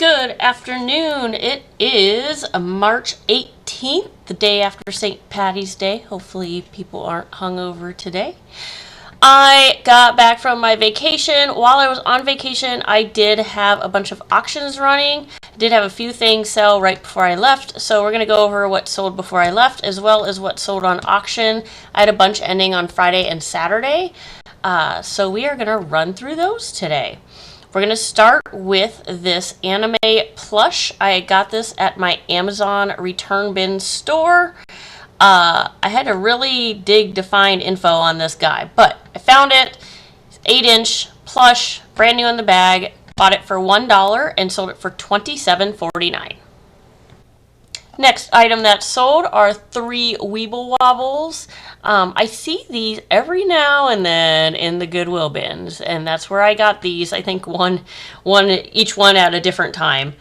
Good afternoon. It is March 18th, the day after St. Patty's Day. Hopefully people aren't hungover today. I got back from my vacation. While I was on vacation, I did have a bunch of auctions running. I did have a few things sell right before I left, so we're going to go over what sold before I left as well as what sold on auction. I had a bunch ending on Friday and Saturday, so we are going to run through those today. We're going to start with this anime plush. I got this at my Amazon return bin store. I had to really dig to find info on this guy, but I found it. It's 8-inch plush, brand new in the bag. Bought it for $1 and sold it for $27.49. Next item that sold are 3 Weeble Wobbles. I see these every now and then in the Goodwill bins, and that's where I got these. I think each one at a different time,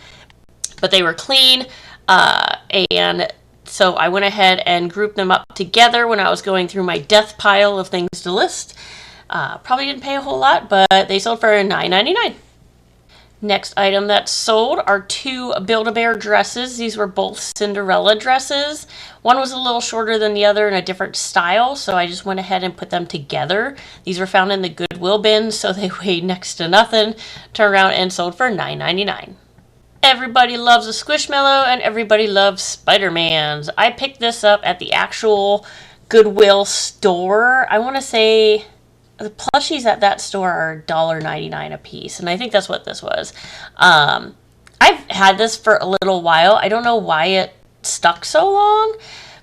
but they were clean, and so I went ahead and grouped them up together when I was going through my death pile of things to list. Probably didn't pay a whole lot, but they sold for $9.99. Next item that sold are 2 Build-A-Bear dresses. These were both Cinderella dresses. One was a little shorter than the other in a different style, so I just went ahead and put them together. These were found in the Goodwill bin, so they weighed next to nothing. Turned around and sold for $9.99. Everybody loves a Squishmallow, and everybody loves Spider-Mans. I picked this up at the actual Goodwill store. I want to say the plushies at that store are $1.99 a piece, and I think that's what this was. I've had this for a little while. I don't know why it stuck so long,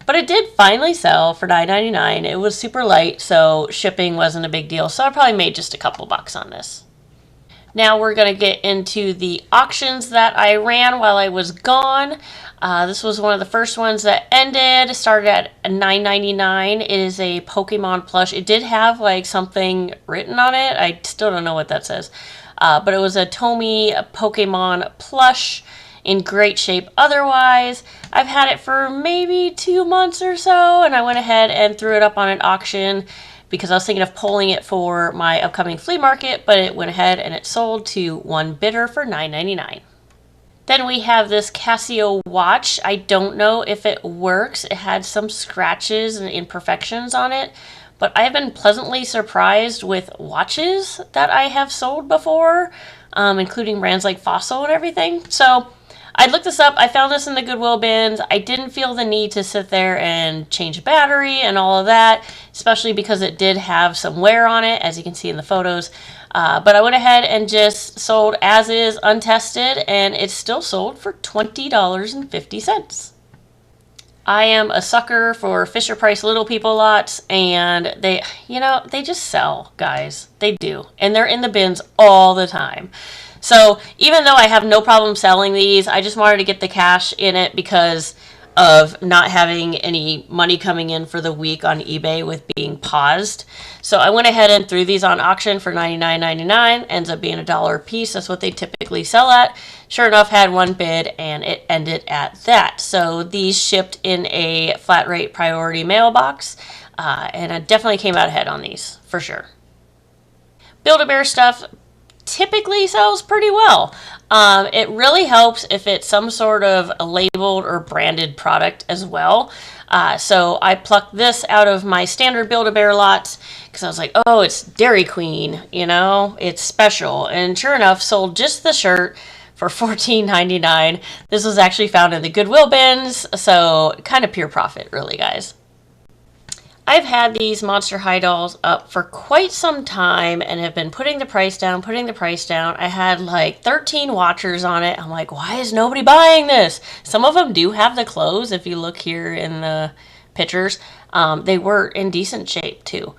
but it did finally sell for $9.99. It was super light, so shipping wasn't a big deal, so I probably made just a couple bucks on this. Now we're going to get into the auctions that I ran while I was gone. This was one of the first ones that ended. It started at $9.99. It is a Pokemon plush. It did have like something written on it. I still don't know what that says. But it was a Tomy Pokemon plush in great shape otherwise. I've had it for maybe 2 months or so, and I went ahead and threw it up on an auction because I was thinking of pulling it for my upcoming flea market, but it went ahead and it sold to one bidder for $9.99. Then we have this Casio watch. I don't know if it works. It had some scratches and imperfections on it, but I've been pleasantly surprised with watches that I have sold before, including brands like Fossil and everything. So I looked this up. I found this in the Goodwill bins. I didn't feel the need to sit there and change a battery and all of that, especially because it did have some wear on it, as you can see in the photos. But I went ahead and just sold as is, untested, and it's still sold for $20.50. I am a sucker for Fisher Price Little People lots, and they just sell, guys. They do. And they're in the bins all the time. So even though I have no problem selling these, I just wanted to get the cash in it because of not having any money coming in for the week on eBay with being paused. So I went ahead and threw these on auction for $99.99. Ends up being $1 a piece. That's what they typically sell at. Sure enough, had one bid and it ended at that. So these shipped in a flat rate priority mailbox, and I definitely came out ahead on these for sure. Build-A-Bear stuff typically sells pretty well. It really helps if it's some sort of a labeled or branded product as well. So I plucked this out of my standard Build-A-Bear lots because I was like, oh, it's Dairy Queen, it's special. And sure enough, sold just the shirt for $14.99. This was actually found in the Goodwill bins, so kind of pure profit, really, guys. I've had these Monster High dolls up for quite some time and have been putting the price down. I had like 13 watchers on it. I'm like, why is nobody buying this? Some of them do have the clothes. If you look here in the pictures, they were in decent shape too.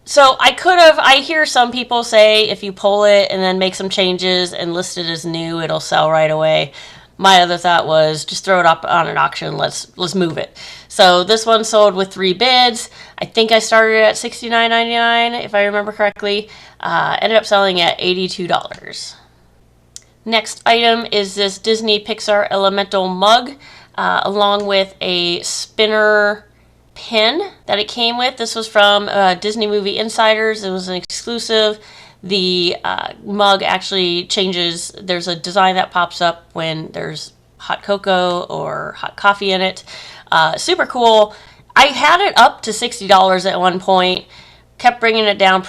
So I hear some people say if you pull it and then make some changes and list it as new, it'll sell right away. My other thought was just throw it up on an auction. Let's move it. So this one sold with 3 bids. I think I started at $69.99 if I remember correctly. Ended up selling at $82. Next item is this Disney Pixar Elemental mug, along with a spinner pin that it came with. This was from Disney Movie Insiders. It was an exclusive The mug actually changes. There's a design that pops up when there's hot cocoa or hot coffee in it. Super cool. I had it up to $60 at one point. Kept bringing it down.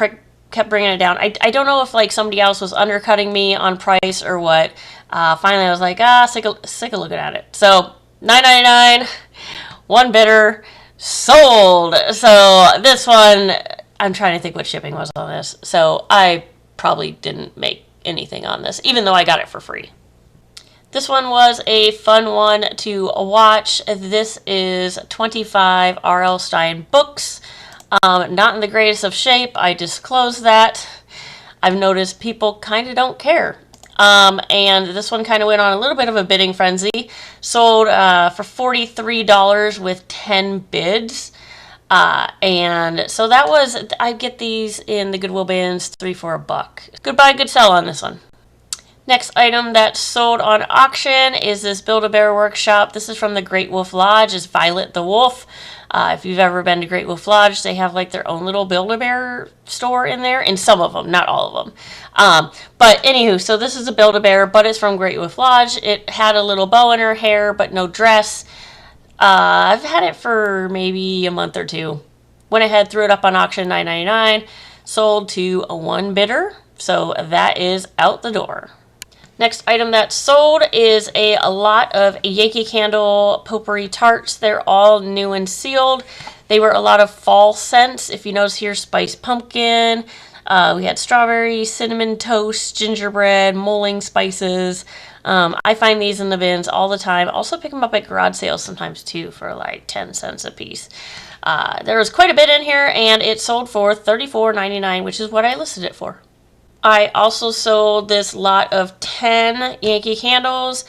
Kept bringing it down. I don't know if like somebody else was undercutting me on price or what. Finally, I was like, sick of looking at it. So $9.99, one bidder, sold. So this one, I'm trying to think what shipping was on this. So I probably didn't make anything on this, even though I got it for free. This one was a fun one to watch. This is 25 R.L. Stine books. Not in the greatest of shape. I disclose that. I've noticed people kind of don't care. And this one kind of went on a little bit of a bidding frenzy. Sold for $43 with 10 bids. And so that was, I get these in the Goodwill bins, 3 for $1. Good buy, good sell on this one. Next item that sold on auction is this Build-A-Bear Workshop. This is from the Great Wolf Lodge. It's Violet the Wolf. If you've ever been to Great Wolf Lodge, they have like their own little Build-A-Bear store in there. And some of them, not all of them. But anywho, so this is a Build-A-Bear, but it's from Great Wolf Lodge. It had a little bow in her hair, but no dress. I've had it for maybe a month or two. Went ahead, threw it up on auction, $9.99. Sold to a one bidder. So that is out the door. Next item that sold is a lot of Yankee Candle Potpourri Tarts. They're all new and sealed. They were a lot of fall scents. If you notice here, spiced pumpkin. We had strawberry, cinnamon toast, gingerbread, mulling spices. I find these in the bins all the time. Also pick them up at garage sales sometimes too for like 10 cents a piece. There was quite a bit in here, and it sold for $34.99, which is what I listed it for. I also sold this lot of 10 Yankee Candles.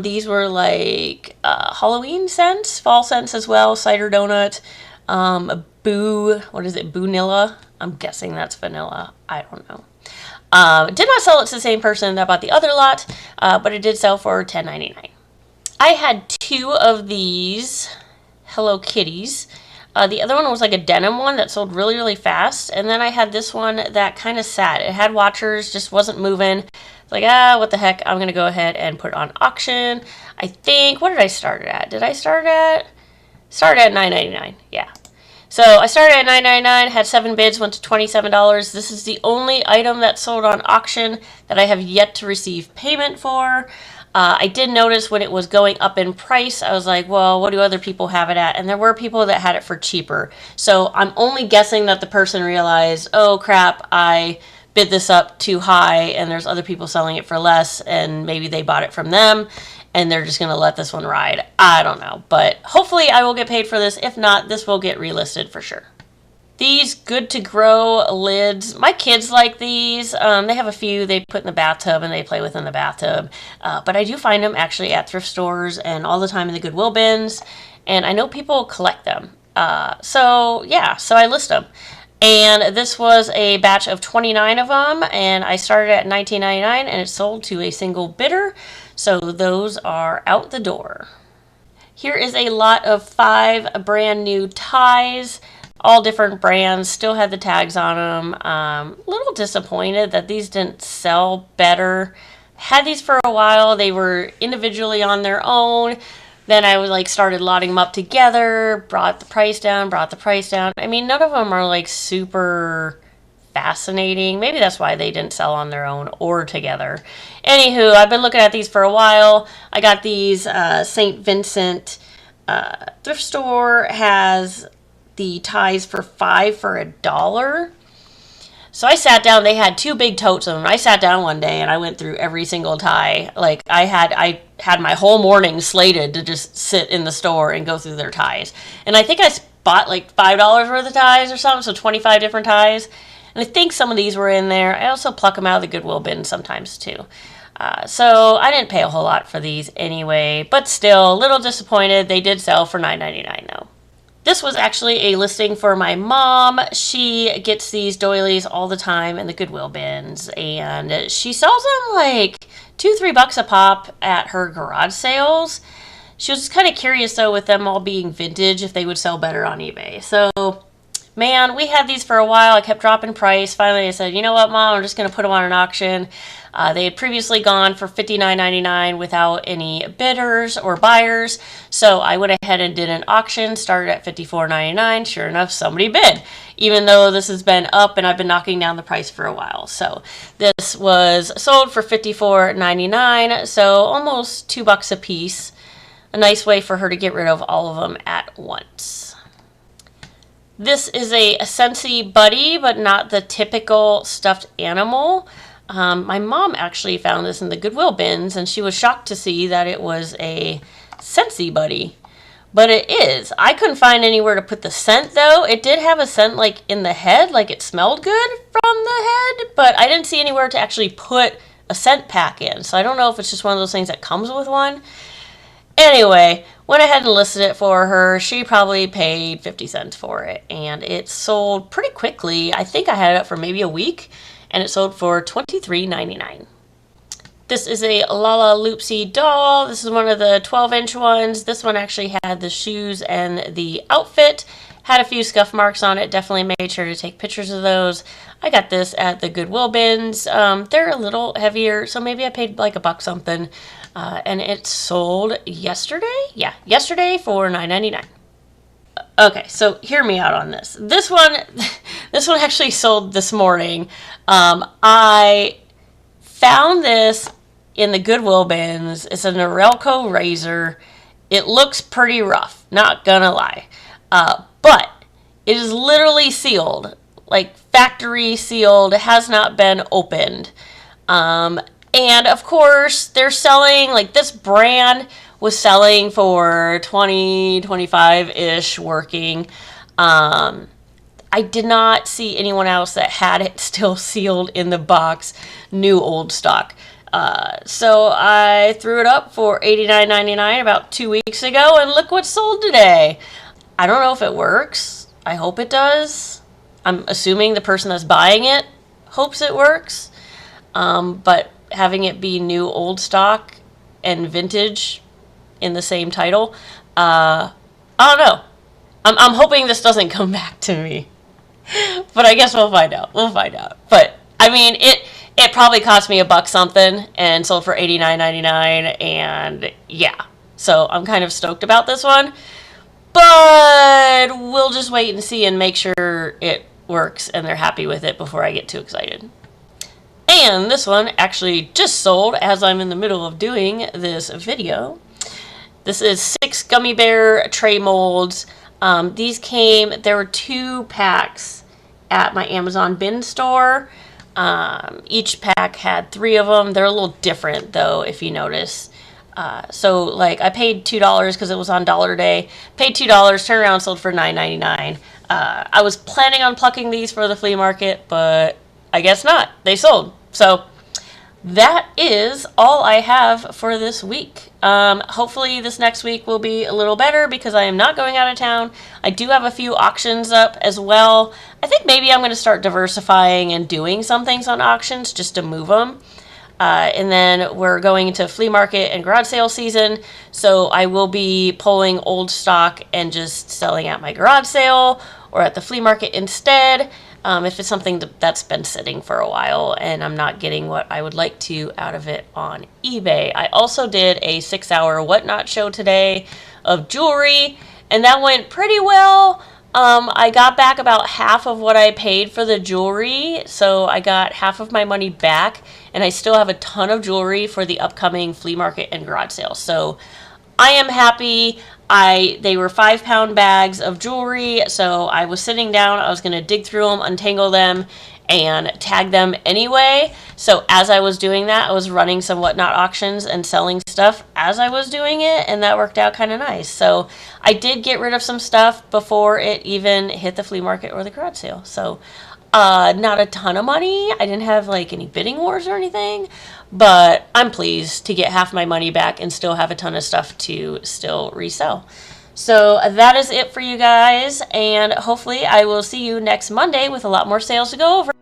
These were like Halloween scents, fall scents as well, cider donut, Boonilla. I'm guessing that's vanilla. I don't know. Did not sell it to the same person that bought the other lot, but it did sell for $10.99. I had 2 of these Hello Kitties. The other one was like a denim one that sold really, really fast. And then I had this one that kind of sat. It had watchers, just wasn't moving. It's like, what the heck? I'm going to go ahead and put it on auction. I think, what did I start it at? Did I start at $9.99. Yeah. So I started at $9.99, had 7 bids, went to $27. This is the only item that sold on auction that I have yet to receive payment for. I did notice when it was going up in price, I was like, well, what do other people have it at? And there were people that had it for cheaper. So I'm only guessing that the person realized, oh crap, I bid this up too high and there's other people selling it for less, and maybe they bought it from them and they're just going to let this one ride. I don't know. But hopefully I will get paid for this. If not, this will get relisted for sure. These Good to Grow lids, my kids like these. They have a few they put in the bathtub and they play with in the bathtub. But I do find them actually at thrift stores and all the time in the Goodwill bins. And I know people collect them. So I list them. And this was a batch of 29 of them. And I started at $19.99 and it sold to a single bidder. So those are out the door. Here is a lot of 5 brand new ties. All different brands, still had the tags on them. A little disappointed that these didn't sell better. Had these for a while. They were individually on their own. Then I was like started lotting them up together, brought the price down. I mean, none of them are like super fascinating. Maybe that's why they didn't sell on their own or together. Anywho, I've been looking at these for a while. I got these St. Vincent thrift store has the ties for 5 for $1. So I sat down. They had 2 big totes of them. I sat down one day and I went through every single tie. Like I had my whole morning slated to just sit in the store and go through their ties. And I think I bought like $5 worth of ties or something, so 25 different ties. And I think some of these were in there. I also pluck them out of the Goodwill bin sometimes too. So I didn't pay a whole lot for these anyway, but still a little disappointed. They did sell for $9.99 though. This was actually a listing for my mom. She gets these doilies all the time in the Goodwill bins, and she sells them like $2-3 a pop at her garage sales. She was kind of curious though with them all being vintage if they would sell better on eBay. So man, we had these for a while. I kept dropping price. Finally, I said, you know what, Mom, I'm just going to put them on an auction. They had previously gone for $59.99 without any bidders or buyers. So I went ahead and did an auction, started at $54.99. Sure enough, somebody bid, even though this has been up and I've been knocking down the price for a while. So this was sold for $54.99, so almost $2 a piece. A nice way for her to get rid of all of them at once. This is a Scentsy Buddy, but not the typical stuffed animal. My mom actually found this in the Goodwill bins, and she was shocked to see that it was a Scentsy Buddy. But it is. I couldn't find anywhere to put the scent, though. It did have a scent, like, in the head, like it smelled good from the head, but I didn't see anywhere to actually put a scent pack in. So I don't know if it's just one of those things that comes with one. Anyway, went ahead and listed it for her. She probably paid 50 cents for it, and it sold pretty quickly. I think I had it up for maybe a week, and it sold for $23.99. This is a Lala Loopsy doll. This is one of the 12-inch ones. This one actually had the shoes and the outfit. Had a few scuff marks on it. Definitely made sure to take pictures of those. I got this at the Goodwill bins. They're a little heavier, so maybe I paid like $1 something. And it sold yesterday? Yeah, yesterday for $9.99. Okay, so hear me out on this. This one actually sold this morning. I found this in the Goodwill bins. It's a Norelco razor. It looks pretty rough, not gonna lie. But it is literally sealed, like factory sealed. It has not been opened. And of course, they're selling, like this brand was selling for $20, $25-ish working. I did not see anyone else that had it still sealed in the box, new old stock. So I threw it up for $89.99 about 2 weeks ago, and look what sold today. I don't know if it works. I hope it does. I'm assuming the person that's buying it hopes it works. But having it be new old stock and vintage in the same title, I don't know. I'm hoping this doesn't come back to me. But I guess we'll find out. We'll find out. But I mean, it probably cost me $1 something and sold for $89.99, and yeah. So I'm kind of stoked about this one. But we'll just wait and see and make sure it works and they're happy with it before I get too excited. And this one actually just sold as I'm in the middle of doing this video. This is 6 gummy bear tray molds. These came, there were 2 packs at my Amazon bin store. Each pack had 3 of them. They're a little different though, if you notice. So like I paid $2 because it was on Dollar Day. Paid $2, turned around, sold for $9.99. I was planning on plucking these for the flea market, but I guess not. They sold. So that is all I have for this week. Hopefully this next week will be a little better because I am not going out of town. I do have a few auctions up as well. I think maybe I'm going to start diversifying and doing some things on auctions just to move them. And then we're going into flea market and garage sale season. So I will be pulling old stock and just selling at my garage sale or at the flea market instead. If it's something that's been sitting for a while and I'm not getting what I would like to out of it on eBay. I also did a 6-hour whatnot show today of jewelry, and that went pretty well. I got back about half of what I paid for the jewelry, so I got half of my money back, and I still have a ton of jewelry for the upcoming flea market and garage sale. So I am happy. They were 5-pound bags of jewelry, so I was sitting down, I was going to dig through them, untangle them, and tag them anyway. So as I was doing that, I was running some whatnot auctions and selling stuff as I was doing it, and that worked out kind of nice. So I did get rid of some stuff before it even hit the flea market or the garage sale. So not a ton of money. I didn't have like any bidding wars or anything, but I'm pleased to get half my money back and still have a ton of stuff to still resell. So that is it for you guys, and hopefully I will see you next Monday with a lot more sales to go over.